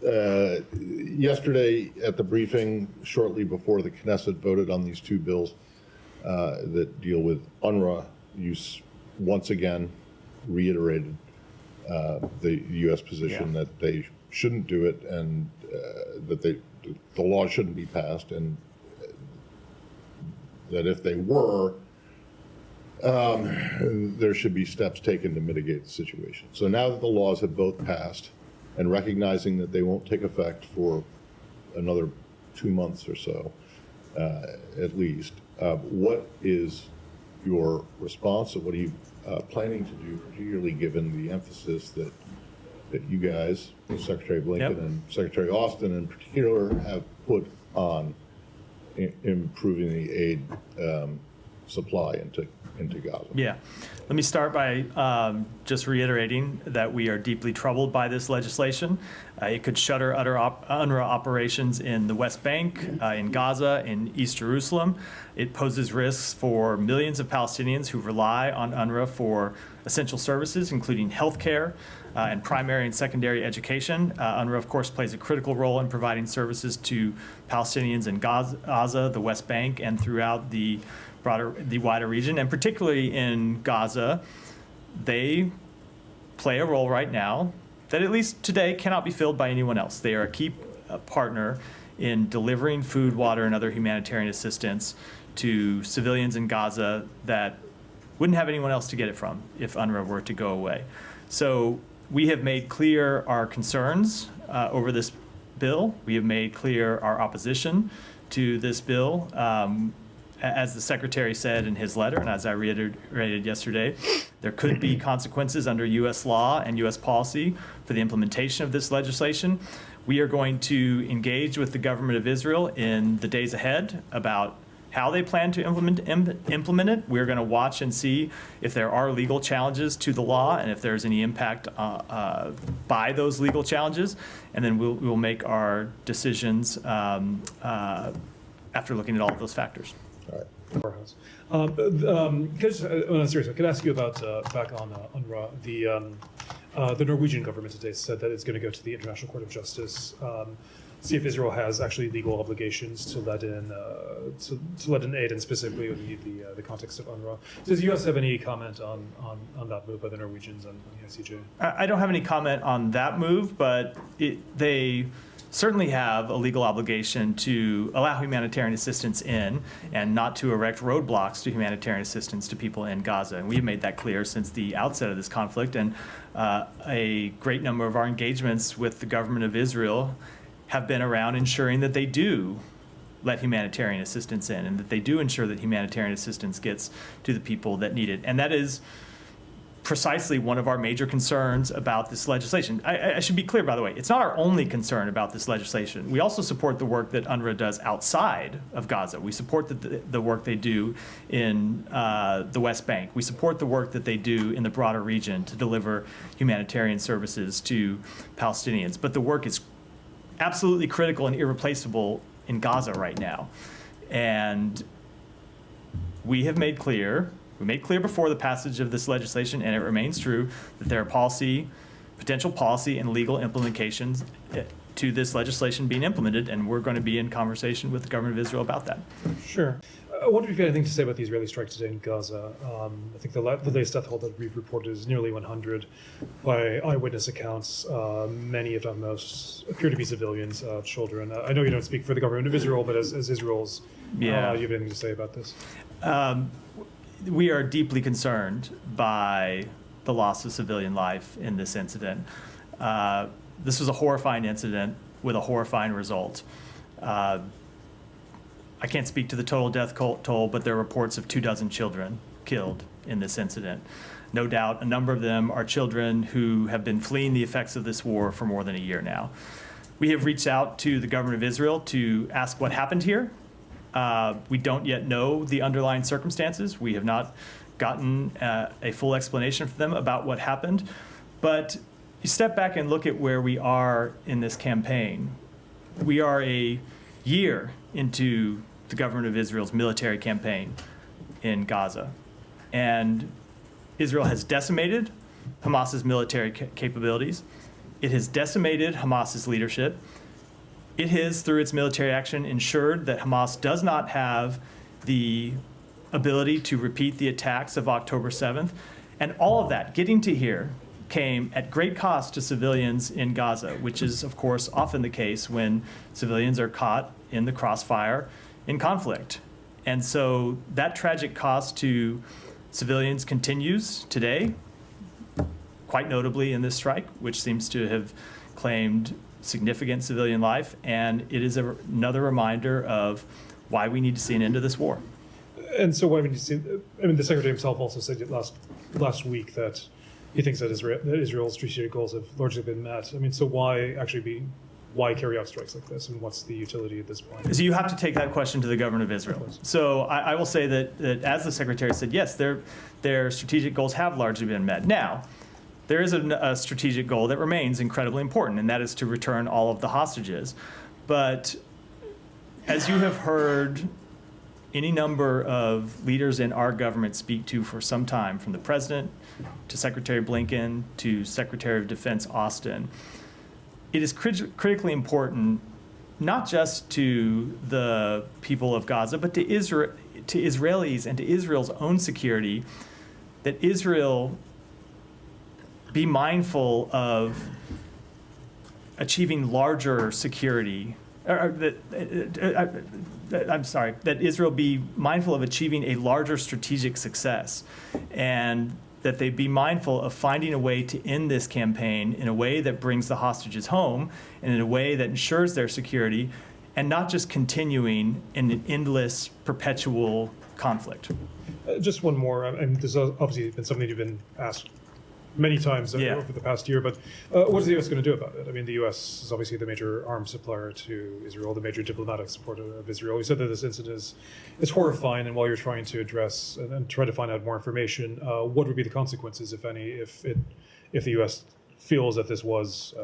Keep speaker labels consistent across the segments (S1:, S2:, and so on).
S1: Yesterday at the briefing, shortly before the Knesset voted on these two bills that deal with UNRWA use, once again reiterated the U.S. position that they shouldn't do it, and that the law shouldn't be passed, and that if they were, there should be steps taken to mitigate the situation. So now that the laws have both passed, and recognizing that they won't take effect for another 2 months or so, at least, what is your response, and what are you planning to do, particularly given the emphasis that you guys, Secretary Blinken and Secretary Austin in particular, have put on improving the aid supply into Gaza?
S2: Yeah. Let me start by just reiterating that we are deeply troubled by this legislation. It could shutter UNRWA operations in the West Bank, in Gaza, in East Jerusalem. It poses risks for millions of Palestinians who rely on UNRWA for essential services, including health care and primary and secondary education. UNRWA, of course, plays a critical role in providing services to Palestinians in Gaza, the West Bank, and throughout the wider region, and particularly in Gaza. They play a role right now that, at least today, cannot be filled by anyone else. They are a key partner in delivering food, water, and other humanitarian assistance to civilians in Gaza that wouldn't have anyone else to get it from if UNRWA were to go away. So we have made clear our concerns over this bill. We have made clear our opposition to this bill. As the Secretary said in his letter, and as I reiterated yesterday, there could be consequences under U.S. law and U.S. policy for the implementation of this legislation. We are going to engage with the government of Israel in the days ahead about how they plan to implement it. We're going to watch and see if there are legal challenges to the law and if there's any impact by those legal challenges. And then we'll make our decisions after looking at all of those factors.
S1: All right.
S3: Could I ask you about back on UNRWA? The Norwegian government today said that it's going to go to the International Court of Justice, see if Israel has actually legal obligations to let in aid, and specifically the context of UNRWA. Does the U.S. have any comment on that move by the Norwegians and the ICJ?
S2: I don't have any comment on that move, but they certainly have a legal obligation to allow humanitarian assistance in and not to erect roadblocks to humanitarian assistance to people in Gaza. And we've made that clear since the outset of this conflict. And a great number of our engagements with the government of Israel have been around ensuring that they do let humanitarian assistance in and that they do ensure that humanitarian assistance gets to the people that need it. And that is precisely one of our major concerns about this legislation. I should be clear, by the way, it's not our only concern about this legislation. We also support the work that UNRWA does outside of Gaza. We support the work they do in the West Bank. We support the work that they do in the broader region to deliver humanitarian services to Palestinians. But the work is absolutely critical and irreplaceable in Gaza right now. And we made clear before the passage of this legislation, and it remains true, that there are potential policy and legal implications to this legislation being implemented, and we're going to be in conversation with the government of Israel about that.
S3: Sure. I wonder if you've got anything to say about the Israeli strike today in Gaza. I think the latest death toll that we've reported is nearly 100 by eyewitness accounts. Many, if not most, appear to be civilians, children. I know you don't speak for the government of Israel, but as Israel's, you have anything to say about this?
S2: We are deeply concerned by the loss of civilian life in this incident. This was a horrifying incident with a horrifying result. I can't speak to the total death toll, but there are reports of 24 children killed in this incident. No doubt a number of them are children who have been fleeing the effects of this war for more than a year now. We have reached out to the government of Israel to ask what happened here. We don't yet know the underlying circumstances. We have not gotten a full explanation from them about what happened. But you step back and look at where we are in this campaign. We are a year into the government of Israel's military campaign in Gaza. And Israel has decimated Hamas's military capabilities. It has decimated Hamas's leadership. It has, through its military action, ensured that Hamas does not have the ability to repeat the attacks of October 7th. And all of that, getting to here, came at great cost to civilians in Gaza, which is, of course, often the case when civilians are caught in the crossfire in conflict. And so that tragic cost to civilians continues today, quite notably in this strike, which seems to have claimed significant civilian life. And it is another reminder of why we need to see an end to this war.
S3: And so, the Secretary himself also said it last week that he thinks that Israel's strategic goals have largely been met. So why carry out strikes like this, and what's the utility at this point?
S2: So you have to take that question to the government of Israel. So I will say that as the Secretary said, yes, their strategic goals have largely been met. Now, there is a strategic goal that remains incredibly important, and that is to return all of the hostages. But as you have heard any number of leaders in our government speak to for some time, from the President to Secretary Blinken to Secretary of Defense Austin, it is critically important, not just to the people of Gaza, but to Israelis and to Israel's own security, that Israel be mindful of achieving larger security, that Israel be mindful of achieving a larger strategic success, and that they be mindful of finding a way to end this campaign in a way that brings the hostages home and in a way that ensures their security, and not just continuing in an endless, perpetual conflict.
S3: Just one more, and this has obviously been something you've been asked many times over the past year, but what is the U.S. going to do about it? The U.S. is obviously the major arms supplier to Israel, the major diplomatic supporter of Israel. You said that this incident is horrifying, and while you're trying to address and try to find out more information, what would be the consequences, if any, if the U.S. feels that this was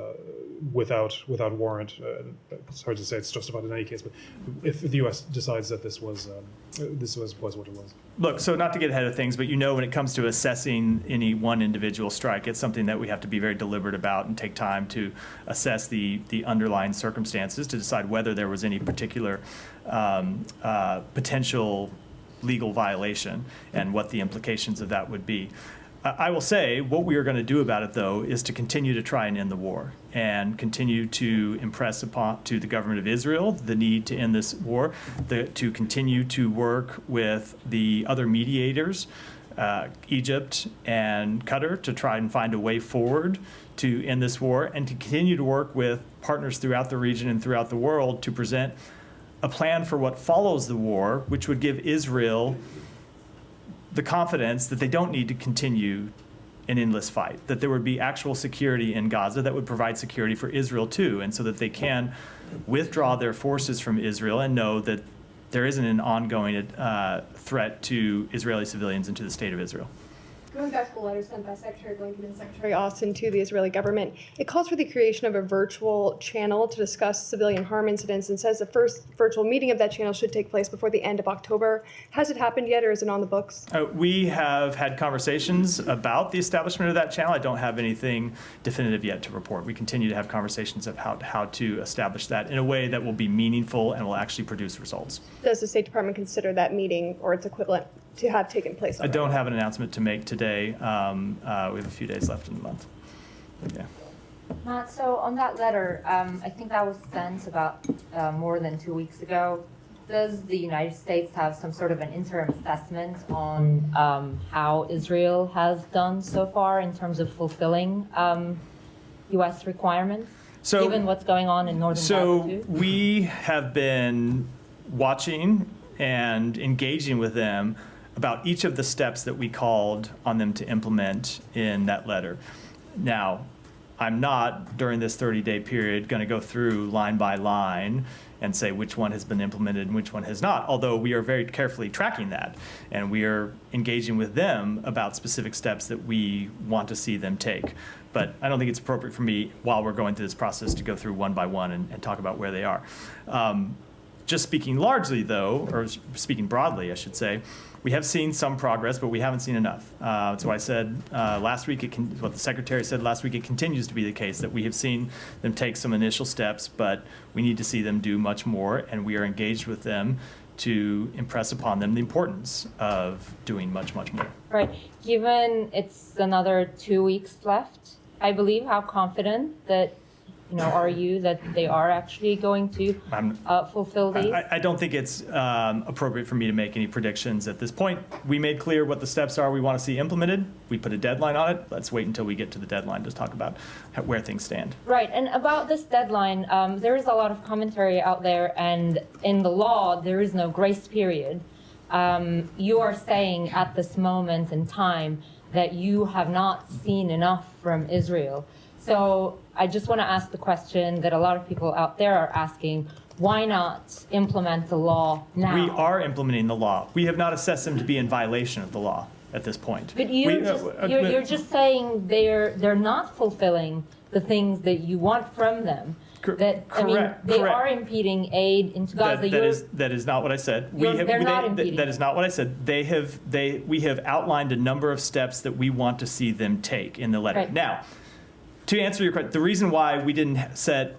S3: without warrant? It's hard to say it's justified in any case, but if the U.S. decides that this was what it was.
S2: Look, so not to get ahead of things, but when it comes to assessing any one individual strike, it's something that we have to be very deliberate about and take time to assess the underlying circumstances to decide whether there was any particular potential legal violation and what the implications of that would be. I will say what we are going to do about it, though, is to continue to try and end the war and continue to impress upon to the government of Israel the need to end this war, to continue to work with the other mediators, Egypt and Qatar, to try and find a way forward to end this war, and to continue to work with partners throughout the region and throughout the world to present a plan for what follows the war, which would give Israel the confidence that they don't need to continue an endless fight, that there would be actual security in Gaza that would provide security for Israel too, and so that they can withdraw their forces from Israel and know that there isn't an ongoing threat to Israeli civilians and to the state of Israel.
S4: Going back to the letter sent by Secretary Blinken and Secretary Austin to the Israeli government, it calls for the creation of a virtual channel to discuss civilian harm incidents, and says the first virtual meeting of that channel should take place before the end of October. Has it happened yet, or is it on the books?
S2: We have had conversations about the establishment of that channel. I don't have anything definitive yet to report. We continue to have conversations about how to establish that in a way that will be meaningful and will actually produce results.
S4: Does the State Department consider that meeting or its equivalent to have taken place already?
S2: I don't have an announcement to make today. We have a few days left in the month. Yeah.
S5: Matt, so on that letter, I think that was sent about more than 2 weeks ago. Does the United States have some sort of an interim assessment on how Israel has done so far in terms of fulfilling U.S. requirements, given what's going on in northern Gaza too?
S2: We have been watching and engaging with them about each of the steps that we called on them to implement in that letter. Now, I'm not, during this 30-day period, going to go through line by line and say which one has been implemented and which one has not, although we are very carefully tracking that, and we are engaging with them about specific steps that we want to see them take. But I don't think it's appropriate for me, while we're going through this process, to go through one by one and talk about where they are. just speaking largely, though, or speaking broadly, I should say, we have seen some progress, but we haven't seen enough. So I said last week, what the Secretary said last week, it continues to be the case that we have seen them take some initial steps, but we need to see them do much more, and we are engaged with them to impress upon them the importance of doing much, much more.
S5: Right. Given it's another 2 weeks left, I believe, how confident that, are you that they are actually going to fulfill these?
S2: I don't think it's appropriate for me to make any predictions at this point. We made clear what the steps are we want to see implemented. We put a deadline on it. Let's wait until we get to the deadline to talk about where things stand.
S5: Right, and about this deadline, there is a lot of commentary out there, and in the law, there is no grace period. You are saying at this moment in time that you have not seen enough from Israel. So I just want to ask the question that a lot of people out there are asking: why not implement the law now?
S2: We are implementing the law. We have not assessed them to be in violation of the law at this point.
S5: But you're just saying they're not fulfilling the things that you want from them. They
S2: correct.
S5: are impeding aid into Gaza.
S2: That is not what I said.
S5: They're not impeding.
S2: That is not what I said. We have outlined a number of steps that we want to see them take in the letter.
S5: Right.
S2: Now, to answer your question, the reason why we didn't set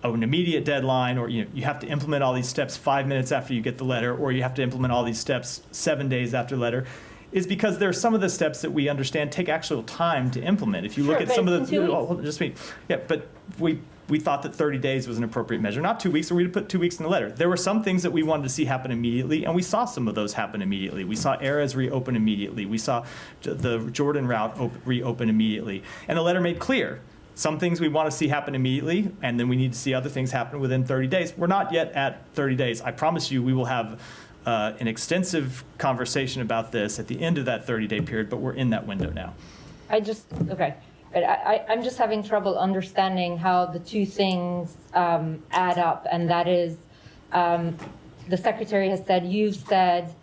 S2: an immediate deadline, or you have to implement all these steps 5 minutes after you get the letter, or you have to implement all these steps 7 days after the letter, is because there are some of the steps that we understand take actual time to implement. If you look at some of the, but we thought that 30 days was an appropriate measure, not 2 weeks, or we'd put 2 weeks in the letter. There were some things that we wanted to see happen immediately, and we saw some of those happen immediately. We saw Erez reopen immediately. We saw the Jordan route reopen immediately. And the letter made clear some things we want to see happen immediately, and then we need to see other things happen within 30 days. We're not yet at 30 days. I promise you we will have an extensive conversation about this at the end of that 30-day period, but we're in that window now.
S5: Okay. But I'm just having trouble understanding how the two things add up, and that is, the Secretary has said, you've said,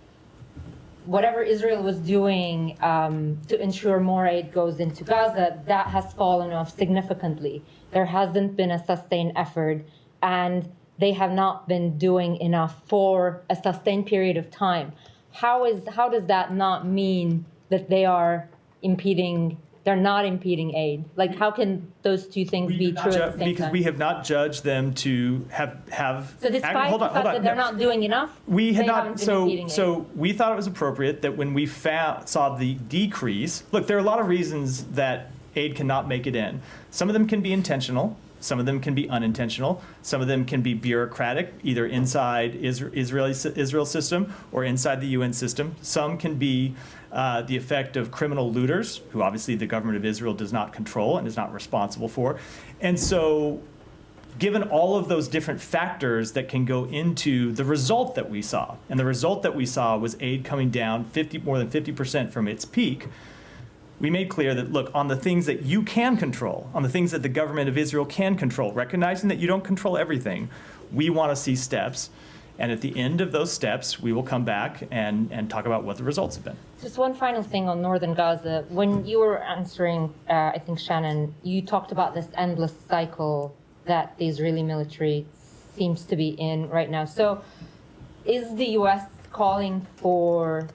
S5: whatever Israel was doing to ensure more aid goes into Gaza, that has fallen off significantly. There hasn't been a sustained effort, and they have not been doing enough for a sustained period of time. How does that not mean that they are impeding? They're not impeding aid. Like, how can those two things be true at the same
S2: because
S5: time?
S2: we have not judged them to have.
S5: So despite the fact that they're not doing enough,
S2: we had
S5: they haven't
S2: not.
S5: been impeding aid.
S2: So we thought it was appropriate that when we saw the decrease. Look, there are a lot of reasons that aid cannot make it in. Some of them can be intentional. Some of them can be unintentional. Some of them can be bureaucratic, either inside Israel system or inside the UN system. Some can be the effect of criminal looters, who obviously the government of Israel does not control and is not responsible for. And so, given all of those different factors that can go into the result that we saw, and the result that we saw was aid coming down more than 50% from its peak, we made clear that, look, on the things that you can control, on the things that the government of Israel can control, recognizing that you don't control everything, we want to see steps. And at the end of those steps, we will come back and talk about what the results have been.
S5: Just one final thing on northern Gaza. When you were answering, I think, Shannon, you talked about this endless cycle that the Israeli military seems to be in right now. So is the U.S. calling the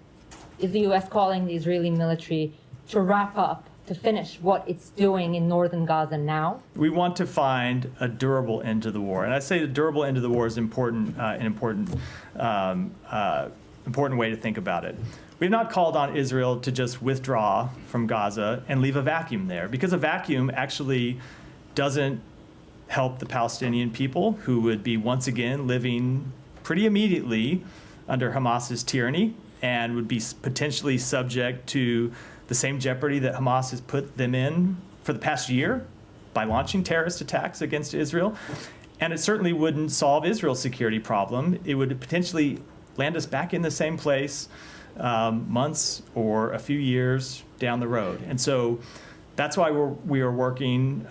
S5: Israeli military to wrap up, to finish what it's doing in northern Gaza now?
S2: We want to find a durable end to the war. And I say the durable end to the war is important way to think about it. We've not called on Israel to just withdraw from Gaza and leave a vacuum there, because a vacuum actually doesn't help the Palestinian people, who would be once again living pretty immediately under Hamas's tyranny and would be potentially subject to the same jeopardy that Hamas has put them in for the past year by launching terrorist attacks against Israel. And it certainly wouldn't solve Israel's security problem. It would potentially land us back in the same place months or a few years down the road. And so that's why we are working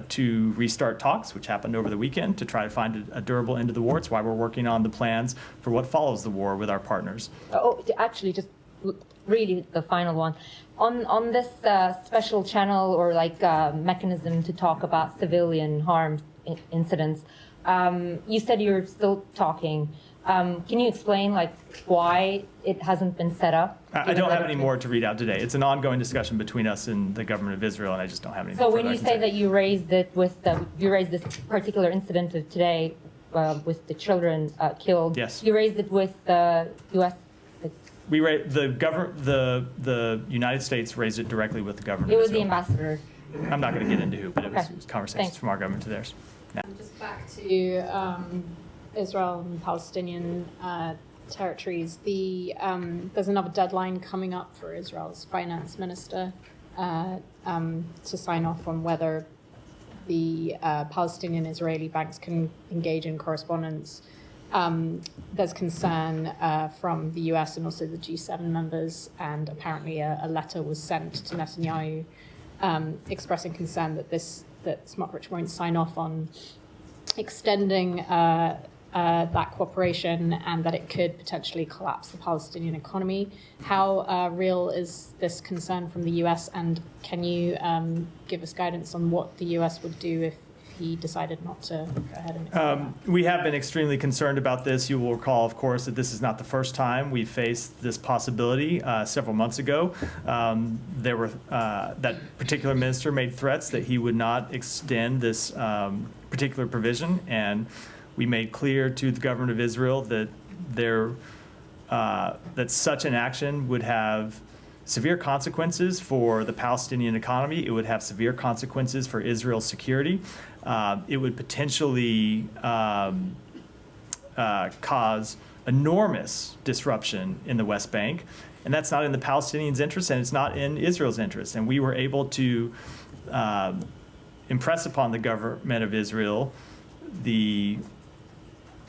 S2: to restart talks, which happened over the weekend, to try to find a durable end to the war. It's why we're working on the plans for what follows the war with our partners.
S5: Oh, actually, just really the final one. On this special channel or mechanism to talk about civilian harm incidents. You said you're still talking. Can you explain like why it hasn't been set up?
S2: I don't have any more to read out today. It's an ongoing discussion between us and the government of Israel, and I just don't have any.
S5: So when you say that you raised this particular incident of today with the children killed,
S2: yes,
S5: you raised it with the U.S.
S2: The United States raised it directly with the government.
S5: It was
S2: of
S5: the
S2: Israel.
S5: ambassador.
S2: I'm not going to get into who, but it
S5: Okay.
S2: was conversations
S5: Thanks.
S2: from our government to theirs.
S6: Just back to Israel and Palestinian territories. There's another deadline coming up for Israel's finance minister to sign off on whether the Palestinian Israeli banks can engage in correspondence. There's concern from the US and also the G7 members, and apparently a letter was sent to Netanyahu expressing concern that Smotrich won't sign off on extending that cooperation and that it could potentially collapse the Palestinian economy. How real is this concern from the US, and can you give us guidance on what the US would do if he decided not to go ahead and extend that?
S2: We have been extremely concerned about this. You will recall, of course, that this is not the first time we faced this possibility. Several months ago, that particular minister made threats that he would not extend this particular provision, and we made clear to the government of Israel that that such an action would have severe consequences for the Palestinian economy. It would have severe consequences for Israel's security. It would potentially cause enormous disruption in the West Bank. And that's not in the Palestinians' interest, and it's not in Israel's interest. And we were able to impress upon the government of Israel the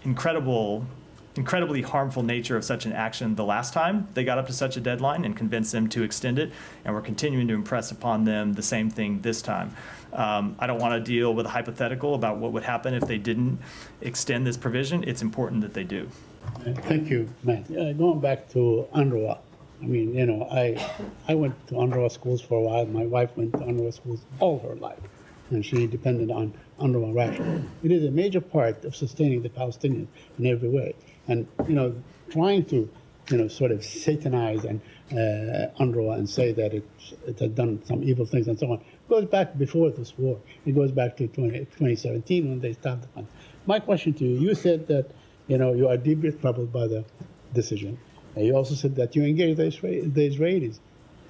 S2: incredibly harmful nature of such an action the last time they got up to such a deadline, and convince them to extend it. And we're continuing to impress upon them the same thing this time. I don't want to deal with a hypothetical about what would happen if they didn't extend this provision. It's important that they do.
S7: Thank you, Matt. Going back to UNRWA, I mean, I went to UNRWA schools for a while. My wife went to UNRWA schools all her life, and she depended on UNRWA rationing. It is a major part of sustaining the Palestinians in every way. And, trying to, sort of satanize and UNRWA and say that it has done some evil things and so on, goes back before this war. It goes back to 2017 when they stopped the fund. My question to you, you said that, you are deeply troubled by the decision. And you also said that you engage the Israelis.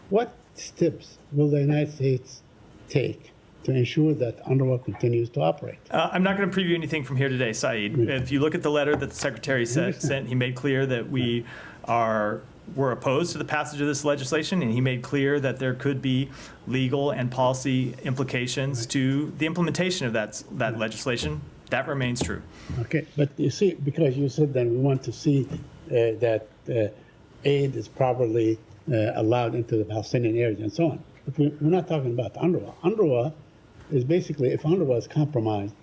S7: What steps will the United States take to ensure that UNRWA continues to operate?
S2: I'm not going to preview anything from here today, Saeed. If you look at the letter that the Secretary sent, he made clear that we're opposed to the passage of this legislation, and he made clear that there could be legal and policy implications to the implementation of that legislation. That remains true.
S7: Okay, but you see, because you said that we want to see that aid is properly allowed into the Palestinian areas and so on. But we're not talking about UNRWA. UNRWA is basically, if UNRWA is compromised,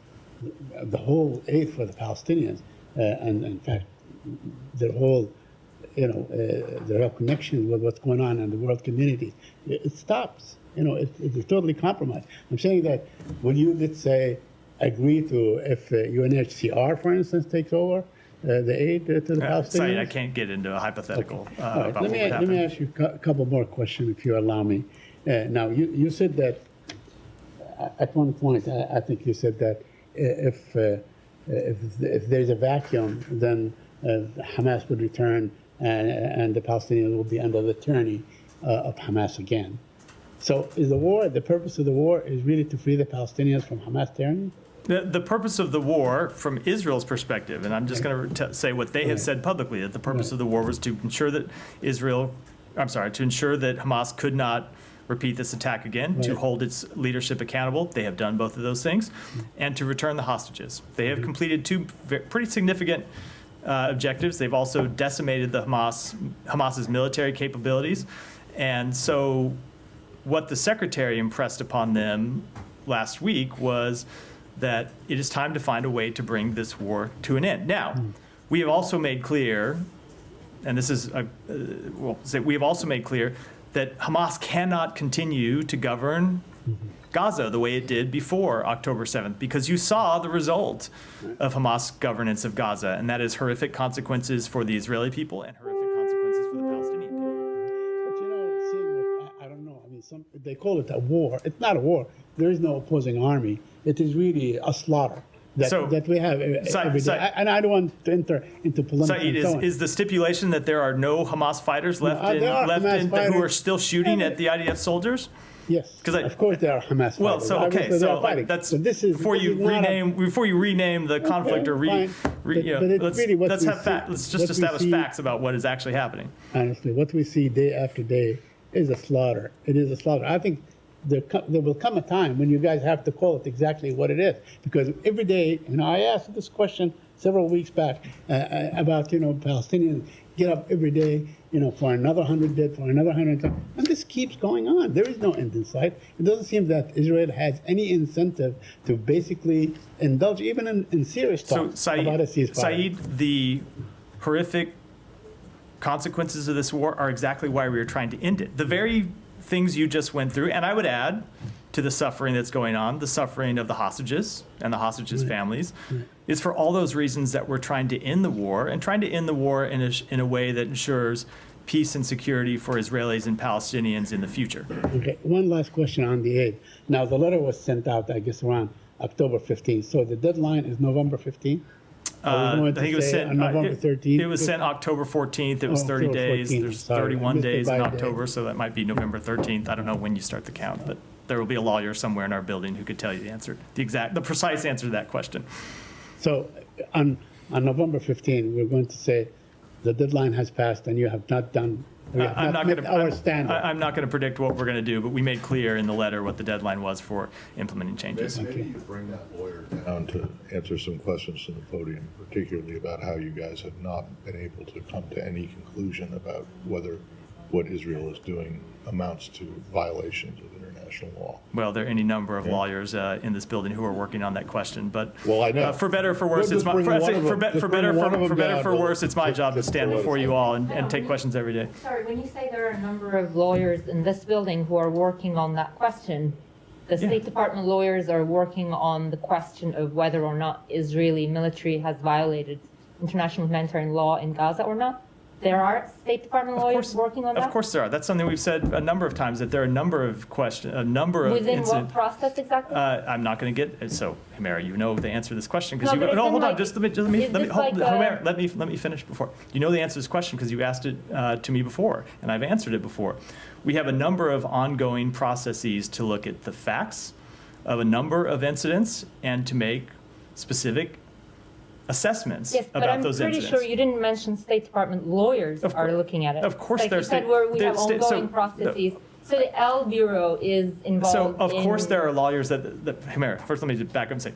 S7: the whole aid for the Palestinians, and in fact, their whole, their whole connection with what's going on in the world community, it stops. It's totally compromised. I'm saying that will you, let's say, agree to if UNHCR, for instance, takes over the aid to the Palestinians?
S2: Saeed, I can't get into a hypothetical about
S7: Let
S2: what would
S7: me
S2: happen.
S7: ask you a couple more questions, if you allow me. Now, you said that at one point, I think you said that if there's a vacuum, then Hamas would return and the Palestinians will be under the tyranny of Hamas again. So is the purpose of the war is really to free the Palestinians from Hamas tyranny?
S2: The purpose of the war, from Israel's perspective, and I'm just going to say what they have said publicly, that the purpose of the war was to ensure that to ensure that Hamas could not repeat this attack again, to hold its leadership accountable. They have done both of those things, and to return the hostages. They have completed two pretty significant objectives. They've also decimated the Hamas's military capabilities, and so what the Secretary impressed upon them last week was that it is time to find a way to bring this war to an end. Now, we have also made clear, and this is, we have also made clear that Hamas cannot continue to govern Gaza the way it did before October 7th, because you saw the result of Hamas governance of Gaza, and that is horrific consequences for the Israeli people and horrific consequences for the Palestinian people.
S7: But seeing what, I don't know. I mean, they call it a war. It's not a war. There is no opposing army. It is really a slaughter that we have every day. And I don't want to enter into polemics.
S2: Saeed,
S7: and so on.
S2: is the stipulation that there are no Hamas fighters left who are still shooting at the IDF soldiers?
S7: Yes, of course there are Hamas
S2: Well,
S7: fighters.
S2: so okay, so like that's
S7: so this is,
S2: before you rename the conflict or let's just establish facts about what is actually happening.
S7: Honestly, what we see day after day is a slaughter. It is a slaughter. I think there will come a time when you guys have to call it exactly what it is, because every day, I asked this question several weeks back about Palestinians get up every day, for another 100 dead, for another 100, and this keeps going on. There is no end in sight. It doesn't seem that Israel has any incentive to basically indulge even in serious talks about a ceasefire.
S2: Saeed, the horrific consequences of this war are exactly why we are trying to end it. The very things you just went through, and I would add to the suffering that's going on, the suffering of the hostages and the hostages' families, is for all those reasons that we're trying to end the war, and trying to end the war in a way that ensures peace and security for Israelis and Palestinians in the future.
S7: Okay, one last question on the aid. Now, the letter was sent out, I guess, around October 15th, so the deadline is November 15th?
S2: I think it was sent
S7: November 13th.
S2: It was sent October 14th. It was 30
S7: October
S2: days.
S7: 14th.
S2: There's
S7: Sorry,
S2: 31 days in
S7: by
S2: October,
S7: day.
S2: so that might be November 13th. I don't know when you start the count, but there will be a lawyer somewhere in our building who could tell you the answer, the precise answer to that question.
S7: So on November 15th, we're going to say the deadline has passed and you have not done.
S2: I'm not going
S7: our standard.
S2: I'm not going to predict what we're going to do, but we made clear in the letter what the deadline was for implementing changes.
S1: Maybe you bring that lawyer down to answer some questions from the podium, particularly about how you guys have not been able to come to any conclusion about whether what Israel is doing amounts to violations of international law.
S2: Well, there are any number of lawyers in this building who are working on that question, but
S1: Well, I know.
S2: for better or for worse, it's my worse, it's my job to stand before you all and take questions every day.
S5: Sorry, when you say there are a number of lawyers in this building who are working on that question, the State Department lawyers are working on the question of whether or not Israeli military has violated international humanitarian law in Gaza or not? There are State Department lawyers working on that?
S2: Of course there are. That's something we've said a number of times, that there are a number of
S5: Within what process exactly?
S2: I'm not going to get, so Humera, you know the answer to this question because
S5: No, but
S2: hold on,
S5: like-
S2: just let me, Humera, let me finish before. You know the answer to this question because you asked it to me before, and I've answered it before. We have a number of ongoing processes to look at the facts of a number of incidents and to make specific assessments
S5: Yes, but
S2: about
S5: I'm
S2: those
S5: pretty
S2: incidents.
S5: sure you didn't mention State Department lawyers are looking at it.
S2: Of course
S5: like
S2: there's
S5: you said, we have ongoing processes. So the L Bureau is involved.
S2: So of course there are lawyers that Humera, first let me just back up and say,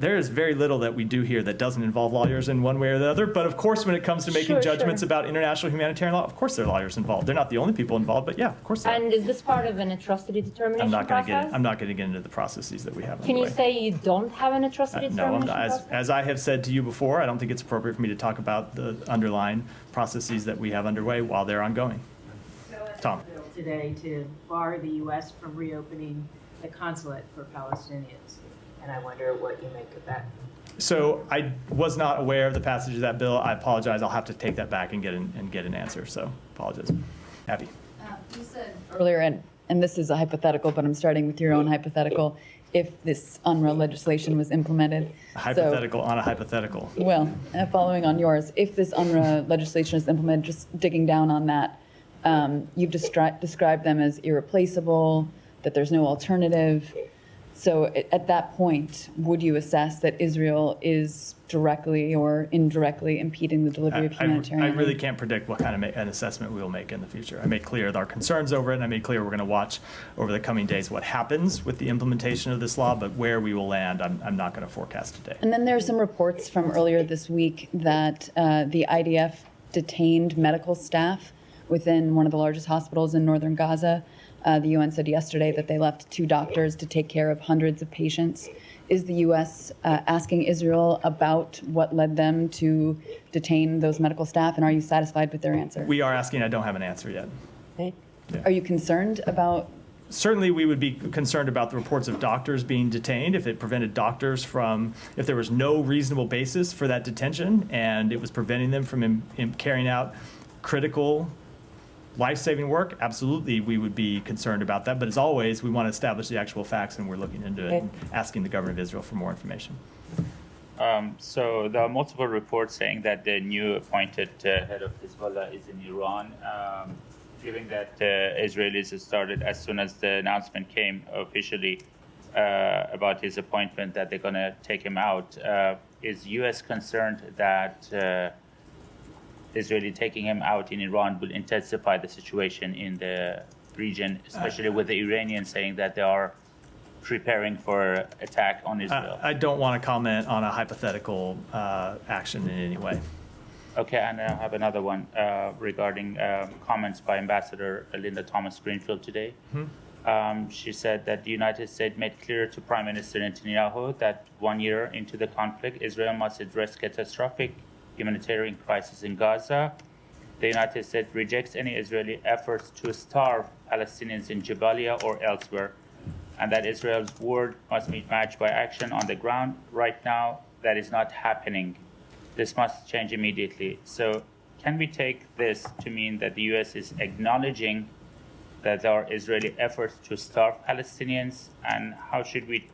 S2: there is very little that we do here that doesn't involve lawyers in one way or the other. But of course, when it comes to making judgments about international humanitarian law, of course there are lawyers involved. They're not the only people involved, but yeah, of course they are.
S5: And is this part of an atrocity determination process?
S2: I'm not going to get into the processes that we have.
S5: Can you say you don't have an atrocity
S2: No, I'm
S5: determination
S2: not.
S5: process?
S2: As I have said to you before, I don't think it's appropriate for me to talk about the underlying processes that we have underway while they're ongoing. Tom.
S8: Today to bar the U.S. from reopening the consulate for Palestinians, and I wonder what you make of that.
S2: So I was not aware of the passage of that bill. I apologize. I'll have to take that back and get an answer. So apologize. Abby.
S9: You said earlier, and this is a hypothetical, but I'm starting with your own hypothetical. If this UNRWA legislation was implemented,
S2: A hypothetical on a hypothetical.
S9: well, following on yours, if this UNRWA legislation is implemented, just digging down on that, you've described them as irreplaceable, that there's no alternative. So at that point, would you assess that Israel is directly or indirectly impeding the delivery of humanitarian
S2: I
S9: aid?
S2: really can't predict what kind of an assessment we will make in the future. I made clear our concerns over it, and I made clear we're going to watch over the coming days what happens with the implementation of this law, but where we will land, I'm not going to forecast today.
S9: And then there are some reports from earlier this week that the IDF detained medical staff within one of the largest hospitals in northern Gaza. The UN said yesterday that they left 2 doctors to take care of hundreds of patients. Is the U.S. Asking Israel about what led them to detain those medical staff, and are you satisfied with their answer?
S2: We are asking. I don't have an answer yet.
S9: Okay.
S2: Yeah.
S9: Are you concerned about
S2: certainly we would be concerned about the reports of doctors being detained if it prevented doctors from, if there was no reasonable basis for that detention and it was preventing them from carrying out critical life-saving work. Absolutely, we would be concerned about that. But as always, we want to establish the actual facts, and we're looking into it and asking the government of Israel for more information.
S10: So there are multiple reports saying that the new appointed head of Hezbollah is in Iran. Given that Israelis started, as soon as the announcement came officially about his appointment, that they're going to take him out, is U.S. concerned that Israeli taking him out in Iran will intensify the situation in the region, especially with the Iranians saying that they are preparing for attack on Israel?
S2: I don't want to comment on a hypothetical action in any way.
S10: Okay, and I have another one regarding comments by Ambassador Linda Thomas-Greenfield today. She said that the United States made clear to Prime Minister Netanyahu that 1 year into the conflict, Israel must address catastrophic humanitarian crisis in Gaza. The United States rejects any Israeli efforts to starve Palestinians in Jabalia or elsewhere, and that Israel's word must be matched by action on the ground. Right now, that is not happening. This must change immediately. So can we take this to mean that the U.S. is acknowledging that there are Israeli efforts to starve Palestinians? And how should we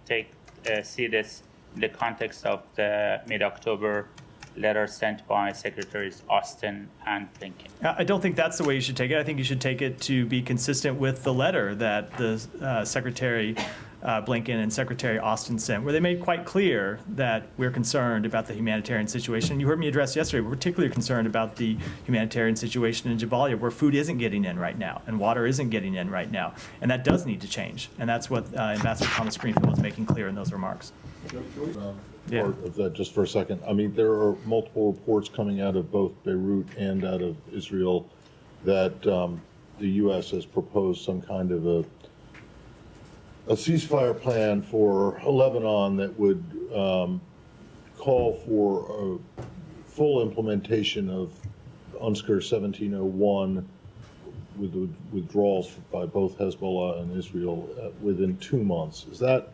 S10: see this in the context of the mid-October letter sent by Secretaries Austin and Blinken?
S2: I don't think that's the way you should take it. I think you should take it to be consistent with the letter that the Secretary Blinken and Secretary Austin sent, where they made quite clear that we're concerned about the humanitarian situation. You heard me address yesterday, we're particularly concerned about the humanitarian situation in Jabalia, where food isn't getting in right now and water isn't getting in right now. And that does need to change. And that's what Ambassador Thomas Greenfield was making clear in those remarks. Yeah.
S1: Part of that just for a second. I mean, there are multiple reports coming out of both Beirut and out of Israel that the U.S. has proposed some kind of a ceasefire plan for Lebanon that would call for a full implementation of UNSCR 1701 with the withdrawals by both Hezbollah and Israel within 2 months. Is that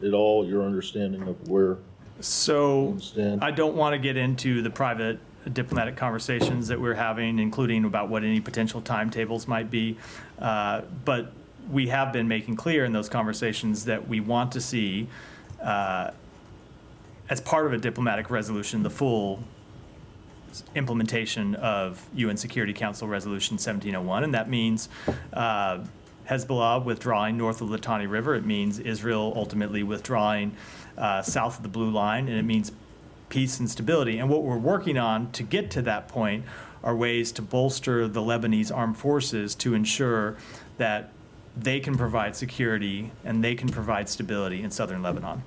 S1: at all your understanding of where?
S2: So I don't want to get into the private diplomatic conversations that we're having, including about what any potential timetables might be. But we have been making clear in those conversations that we want to see, as part of a diplomatic resolution, the full implementation of UN Security Council Resolution 1701. And that means Hezbollah withdrawing north of the Litani River. It means Israel ultimately withdrawing south of the Blue Line, and it means peace and stability. And what we're working on to get to that point are ways to bolster the Lebanese armed forces to ensure that they can provide security and they can provide stability in southern Lebanon.